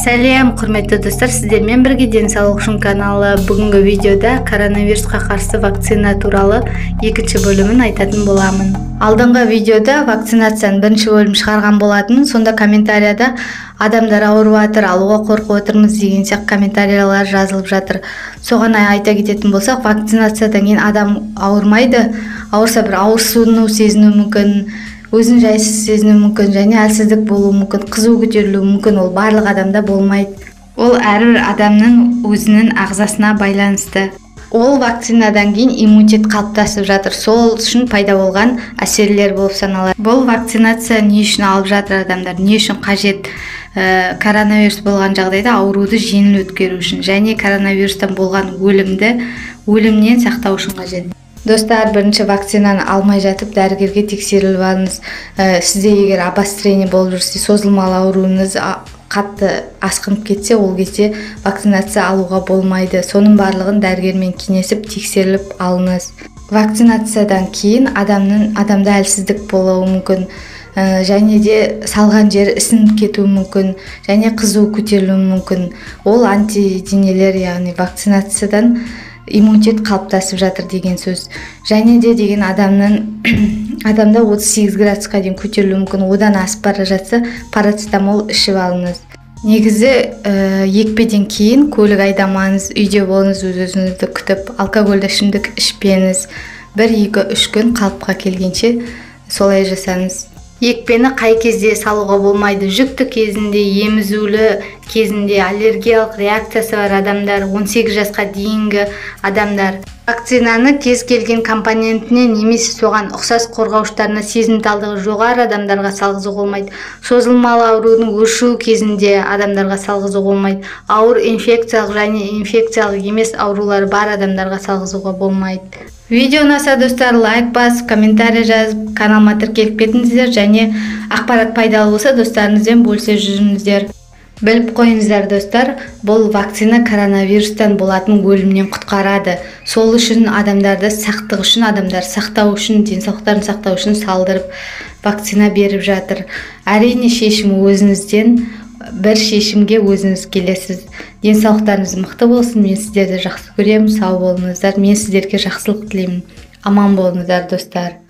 Сәлем, құрметті достар, сіздермен бірге денсаулық үшін каналы. Бүгінгі видеода коронавирусқа қарсы вакцина туралы екінші бөлімін айтатын боламын. Алдыңғы видеода вакцинацияның бірінші бөлім шығарған болатын. Сонда комментарияда адамдар ауырып жатыр, алуға қорқып отырмыз деген сияқты комментариялар жазылып жатыр. Соған айта кететін болсақ, вакцинациядан кейін адам ауырмайды. Ауырса бір ауырсыну сезіну мүмкін, өзін жайсыз сезіну мүмкін, және әлсіздік болуы мүмкін, қызу көтерілуі мүмкін. Ол барлық адамда болмайды. Ол әрбір адамның өзінің ағзасына байланысты. Ол вакцинадан кейін иммунитет қалыптасып жатыр. Сол үшін пайда болған әсерлер болып саналады. Бұл вакцинация не үшін алып жатыр адамдар? Не үшін қажет? Коронавирус болған жағдайда ауруды жеңіл өткеру үшін және коронавирустан болған өлімнен сақтау үшін қажет. Достар, бірінші вакцинаны алмай жатып дәрігерге тексеріліп алыңыз. Сізде егер обострение болып жүрсе, созылмалы ауруыңыз қатты асқынып кетсе, ол кезде вакцинация алуға болмайды. Соның барлығын дәрігермен кеңесіп тексеріліп алыңыз. Вакцинациядан кейін адамда әлсіздік болуы мүмкін, және де салған жер ісініп кетуі мүмкін, және қызу көтерілуі мүмкін. Ол антиденелер, яғни вакцинациядан иммунитет қалыптасып жатыр деген сөз. Және де деген адамда 38 градусқа дейін көтерілуі мүмкін. Одан асып бара жатса, парацетамол ішіп алыңыз. Негізі екпеден кейін көлік айдамаңыз, үйде болыңыз, өз-өзіңізді күтіп, алкогольді ішімдік ішпеңіз. 1-2-3 күн қалыпқа келгенше солай жасаңыз. Екпені қай кезде салуға болмайды? Жүкті кезінде, емізулі кезінде, аллергиялық реакциясы бар адамдар, 18 жасқа дейінгі адамдар. Вакцинаны кез келген компонентіне немесе соған ұқсас қорғауыштарына сезімталдығы жоғары адамдарға салғызуға болмайды. Созылмалы аурудың өршуі кезінде адамдарға салғызуға болмайды. Ауыр инфекциялық және инфекциялық емес аурулары бар адамдарға салғызуға болмайды. Видео ұнаса, достар, лайк басып, комментарий жазып, каналыма тіркеліп кетіңіздер, және ақпарат пайдалы болса, достарыңызбен бөлісе жүріңіздер. Біліп қойыңыздар, достар, бұл вакцина коронавирустан болатын өлімнен құтқарады. Сол үшін адамдарды сақтық үшін, адамдар сақтау үшін, денсаулықтарын сақтау үшін салдырып вакцина беріп жатыр. Әрине шешімі өзіңізден, бір шешімге өзіңіз келесіз. Денсаулықтарыңыз мықты болсын. Мен сіздерді жақсы көремін. Сау болыңыздар. Мен сіздерге жақсылық тілеймін. Аман болыңыздар, достар.